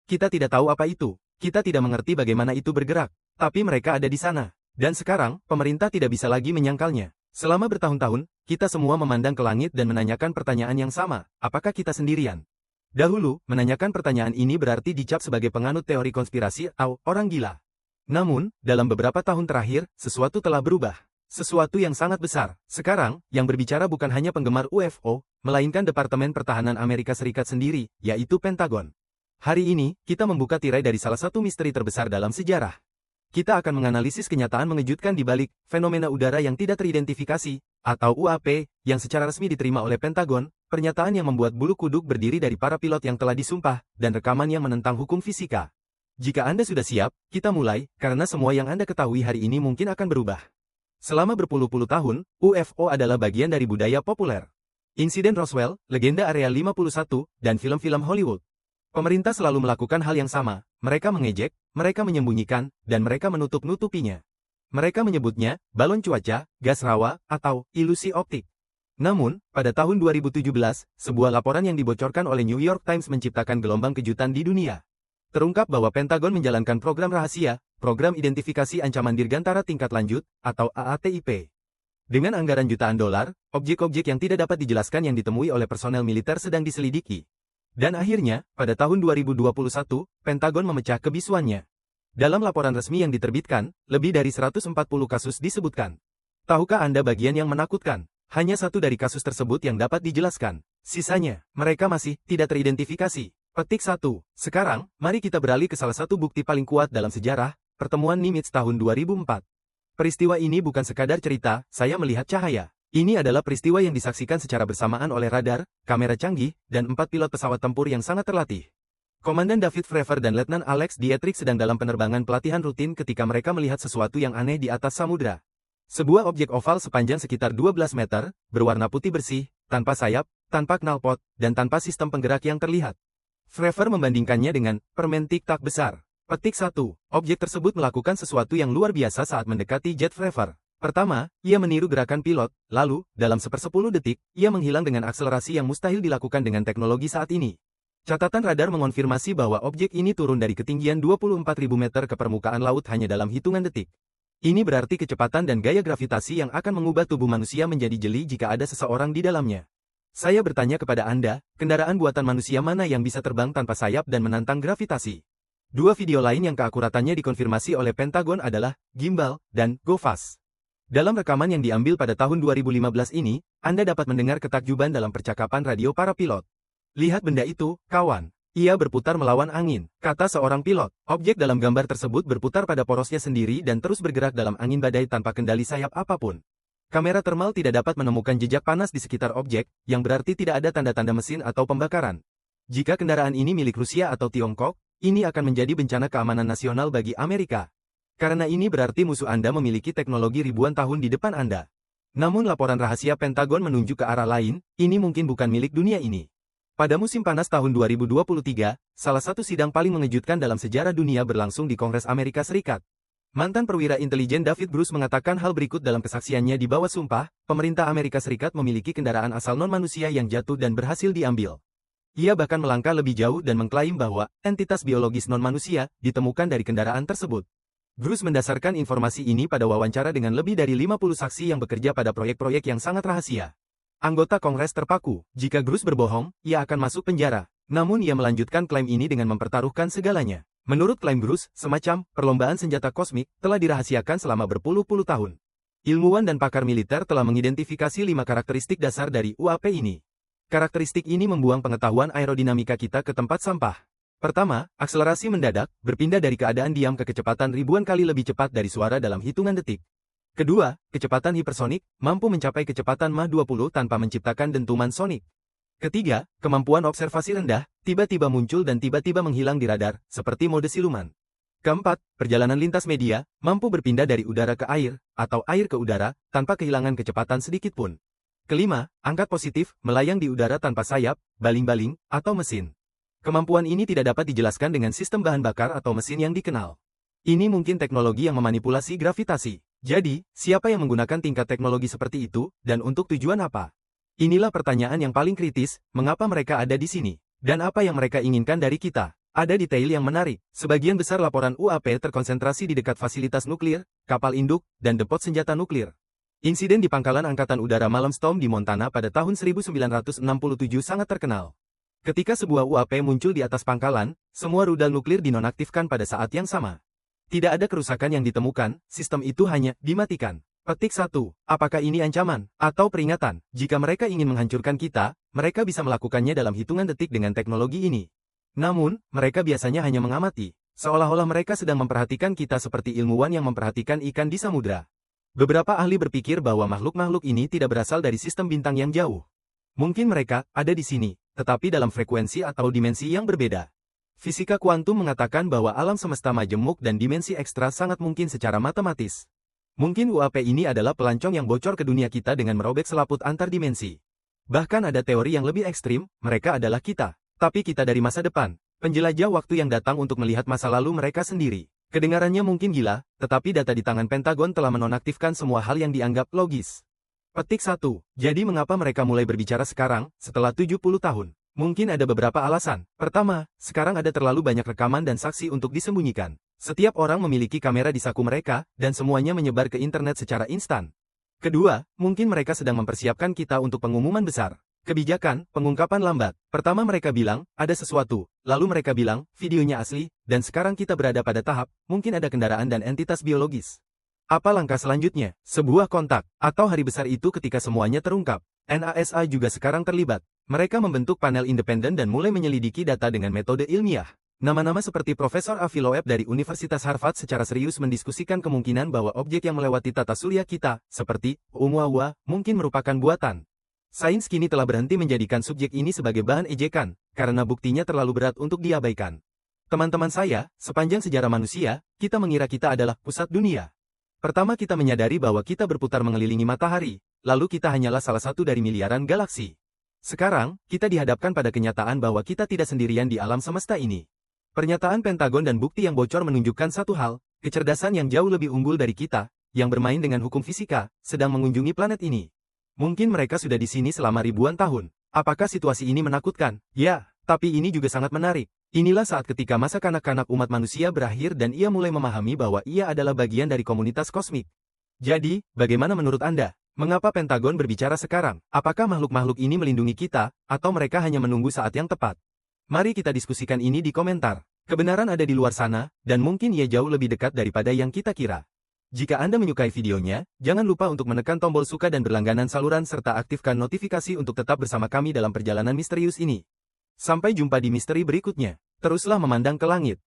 Kita tidak tahu apa itu. Kita tidak mengerti bagaimana itu bergerak. Tapi mereka ada di sana. Dan sekarang, pemerintah tidak bisa lagi menyangkalnya. Selama bertahun-tahun, kita semua memandang ke langit dan menanyakan pertanyaan yang sama. Apakah kita sendirian? Dahulu, menanyakan pertanyaan ini berarti dicap sebagai penganut teori konspirasi atau orang gila. Namun, dalam beberapa tahun terakhir, sesuatu telah berubah. Sesuatu yang sangat besar. Sekarang, yang berbicara bukan hanya penggemar UFO, melainkan Departemen Pertahanan Amerika Serikat sendiri, yaitu Pentagon. Hari ini, kita membuka tirai dari salah satu misteri terbesar dalam sejarah. Kita akan menganalisis kenyataan mengejutkan di balik fenomena udara yang tidak teridentifikasi, atau UAP, yang secara resmi diterima oleh Pentagon, pernyataan yang membuat bulu kuduk berdiri dari para pilot yang telah disumpah, dan rekaman yang menentang hukum fisika. Jika Anda sudah siap, kita mulai, karena semua yang Anda ketahui hari ini mungkin akan berubah. Selama berpuluh-puluh tahun, UFO adalah bagian dari budaya populer. Insiden Roswell, legenda Area 51, dan film-film Hollywood. Pemerintah selalu melakukan hal yang sama, mereka mengejek, mereka menyembunyikan, dan mereka menutup-nutupinya. Mereka menyebutnya balon cuaca, gas rawa, atau ilusi optik. Namun, pada tahun 2017, sebuah laporan yang dibocorkan oleh New York Times menciptakan gelombang kejutan di dunia. Terungkap bahwa Pentagon menjalankan program rahasia, program identifikasi ancaman dirgantara tingkat lanjut, atau AATIP. Dengan anggaran jutaan dolar, objek-objek yang tidak dapat dijelaskan yang ditemui oleh personel militer sedang diselidiki. Dan akhirnya, pada tahun 2021, Pentagon memecah kebisuannya. Dalam laporan resmi yang diterbitkan, lebih dari 140 kasus disebutkan. Tahukah Anda bagian yang menakutkan? Hanya satu dari kasus tersebut yang dapat dijelaskan. Sisanya, mereka masih tidak teridentifikasi. Petik 1. Sekarang, mari kita beralih ke salah satu bukti paling kuat dalam sejarah, pertemuan Nimitz tahun 2004. Peristiwa ini bukan sekadar cerita, saya melihat cahaya. Ini adalah peristiwa yang disaksikan secara bersamaan oleh radar, kamera canggih, dan 4 pilot pesawat tempur yang sangat terlatih. Komandan David Fravor dan Letnan Alex Dietrich sedang dalam penerbangan pelatihan rutin ketika mereka melihat sesuatu yang aneh di atas samudra. Sebuah objek oval sepanjang sekitar 12 meter, berwarna putih bersih, tanpa sayap, tanpa knalpot, dan tanpa sistem penggerak yang terlihat. Fravor membandingkannya dengan permen tic-tac besar. Petik 1. Objek tersebut melakukan sesuatu yang luar biasa saat mendekati jet Fravor. Pertama, ia meniru gerakan pilot, lalu, dalam 1/10 detik, ia menghilang dengan akselerasi yang mustahil dilakukan dengan teknologi saat ini. Catatan radar mengonfirmasi bahwa objek ini turun dari ketinggian 24.000 meter ke permukaan laut hanya dalam hitungan detik. Ini berarti kecepatan dan gaya gravitasi yang akan mengubah tubuh manusia menjadi jeli jika ada seseorang di dalamnya. Saya bertanya kepada Anda, kendaraan buatan manusia mana yang bisa terbang tanpa sayap dan menantang gravitasi? Dua video lain yang keakuratannya dikonfirmasi oleh Pentagon adalah Gimbal dan Go Fast. Dalam rekaman yang diambil pada tahun 2015 ini, Anda dapat mendengar ketakjuban dalam percakapan radio para pilot. Lihat benda itu, kawan. Ia berputar melawan angin, kata seorang pilot. Objek dalam gambar tersebut berputar pada porosnya sendiri dan terus bergerak dalam angin badai tanpa kendali sayap apapun. Kamera termal tidak dapat menemukan jejak panas di sekitar objek, yang berarti tidak ada tanda-tanda mesin atau pembakaran. Jika kendaraan ini milik Rusia atau Tiongkok, ini akan menjadi bencana keamanan nasional bagi Amerika. Karena ini berarti musuh Anda memiliki teknologi ribuan tahun di depan Anda. Namun laporan rahasia Pentagon menunjuk ke arah lain, ini mungkin bukan milik dunia ini. Pada musim panas tahun 2023, salah satu sidang paling mengejutkan dalam sejarah dunia berlangsung di Kongres Amerika Serikat. Mantan perwira intelijen David Bruce mengatakan hal berikut dalam kesaksiannya di bawah sumpah, pemerintah Amerika Serikat memiliki kendaraan asal non-manusia yang jatuh dan berhasil diambil. Ia bahkan melangkah lebih jauh dan mengklaim bahwa entitas biologis non-manusia ditemukan dari kendaraan tersebut. Bruce mendasarkan informasi ini pada wawancara dengan lebih dari 50 saksi yang bekerja pada proyek-proyek yang sangat rahasia. Anggota Kongres terpaku, jika Bruce berbohong, ia akan masuk penjara. Namun ia melanjutkan klaim ini dengan mempertaruhkan segalanya. Menurut klaim Bruce, semacam perlombaan senjata kosmik telah dirahasiakan selama berpuluh-puluh tahun. Ilmuwan dan pakar militer telah mengidentifikasi 5 karakteristik dasar dari UAP ini. Karakteristik ini membuang pengetahuan aerodinamika kita ke tempat sampah. Pertama, akselerasi mendadak, berpindah dari keadaan diam ke kecepatan ribuan kali lebih cepat dari suara dalam hitungan detik. Kedua, kecepatan hipersonik, mampu mencapai kecepatan Mach 20 tanpa menciptakan dentuman sonik. Ketiga, kemampuan observasi rendah, tiba-tiba muncul dan tiba-tiba menghilang di radar, seperti mode siluman. Keempat, perjalanan lintas media, mampu berpindah dari udara ke air, atau air ke udara, tanpa kehilangan kecepatan sedikit pun. Kelima, angkat positif, melayang di udara tanpa sayap, baling-baling, atau mesin. Kemampuan ini tidak dapat dijelaskan dengan sistem bahan bakar atau mesin yang dikenal. Ini mungkin teknologi yang memanipulasi gravitasi. Jadi, siapa yang menggunakan tingkat teknologi seperti itu, dan untuk tujuan apa? Inilah pertanyaan yang paling kritis, mengapa mereka ada di sini? Dan apa yang mereka inginkan dari kita? Ada detail yang menarik. Sebagian besar laporan UAP terkonsentrasi di dekat fasilitas nuklir, kapal induk, dan depot senjata nuklir. Insiden di pangkalan Angkatan Udara Malam Storm di Montana pada tahun 1967 sangat terkenal. Ketika sebuah UAP muncul di atas pangkalan, semua rudal nuklir dinonaktifkan pada saat yang sama. Tidak ada kerusakan yang ditemukan, sistem itu hanya dimatikan. Petik 1. Apakah ini ancaman atau peringatan? Jika mereka ingin menghancurkan kita, mereka bisa melakukannya dalam hitungan detik dengan teknologi ini. Namun, mereka biasanya hanya mengamati, seolah-olah mereka sedang memperhatikan kita seperti ilmuwan yang memperhatikan ikan di samudra. Beberapa ahli berpikir bahwa makhluk-makhluk ini tidak berasal dari sistem bintang yang jauh. Mungkin mereka ada di sini, tetapi dalam frekuensi atau dimensi yang berbeda. Fisika kuantum mengatakan bahwa alam semesta majemuk dan dimensi ekstra sangat mungkin secara matematis. Mungkin UAP ini adalah pelancong yang bocor ke dunia kita dengan merobek selaput antar dimensi. Bahkan ada teori yang lebih ekstrim, mereka adalah kita. Tapi kita dari masa depan, penjelajah waktu yang datang untuk melihat masa lalu mereka sendiri. Kedengarannya mungkin gila, tetapi data di tangan Pentagon telah menonaktifkan semua hal yang dianggap logis. Petik 1. Jadi mengapa mereka mulai berbicara sekarang, setelah 70 tahun? Mungkin ada beberapa alasan. Pertama, sekarang ada terlalu banyak rekaman dan saksi untuk disembunyikan. Setiap orang memiliki kamera di saku mereka, dan semuanya menyebar ke internet secara instan. Kedua, mungkin mereka sedang mempersiapkan kita untuk pengumuman besar. Kebijakan, pengungkapan lambat. Pertama mereka bilang, ada sesuatu. Lalu mereka bilang, videonya asli, dan sekarang kita berada pada tahap, mungkin ada kendaraan dan entitas biologis. Apa langkah selanjutnya? Sebuah kontak, atau hari besar itu ketika semuanya terungkap. NASA juga sekarang terlibat. Mereka membentuk panel independen dan mulai menyelidiki data dengan metode ilmiah. Nama-nama seperti Profesor Avi Loeb dari Universitas Harvard secara serius mendiskusikan kemungkinan bahwa objek yang melewati tata surya kita, seperti Oumuamua, mungkin merupakan buatan. Sains kini telah berhenti menjadikan subjek ini sebagai bahan ejekan, karena buktinya terlalu berat untuk diabaikan. Teman-teman saya, sepanjang sejarah manusia, kita mengira kita adalah pusat dunia. Pertama kita menyadari bahwa kita berputar mengelilingi matahari, lalu kita hanyalah salah satu dari miliaran galaksi. Sekarang, kita dihadapkan pada kenyataan bahwa kita tidak sendirian di alam semesta ini. Pernyataan Pentagon dan bukti yang bocor menunjukkan satu hal, kecerdasan yang jauh lebih unggul dari kita, yang bermain dengan hukum fisika, sedang mengunjungi planet ini. Mungkin mereka sudah di sini selama ribuan tahun. Apakah situasi ini menakutkan? Ya, tapi ini juga sangat menarik. Inilah saat ketika masa kanak-kanak umat manusia berakhir dan ia mulai memahami bahwa ia adalah bagian dari komunitas kosmik. Jadi, bagaimana menurut Anda? Mengapa Pentagon berbicara sekarang? Apakah makhluk-makhluk ini melindungi kita, atau mereka hanya menunggu saat yang tepat? Mari kita diskusikan ini di komentar. Kebenaran ada di luar sana, dan mungkin ia jauh lebih dekat daripada yang kita kira. Jika Anda menyukai videonya, jangan lupa untuk menekan tombol suka dan berlangganan saluran serta aktifkan notifikasi untuk tetap bersama kami dalam perjalanan misterius ini. Sampai jumpa di misteri berikutnya. Teruslah memandang ke langit.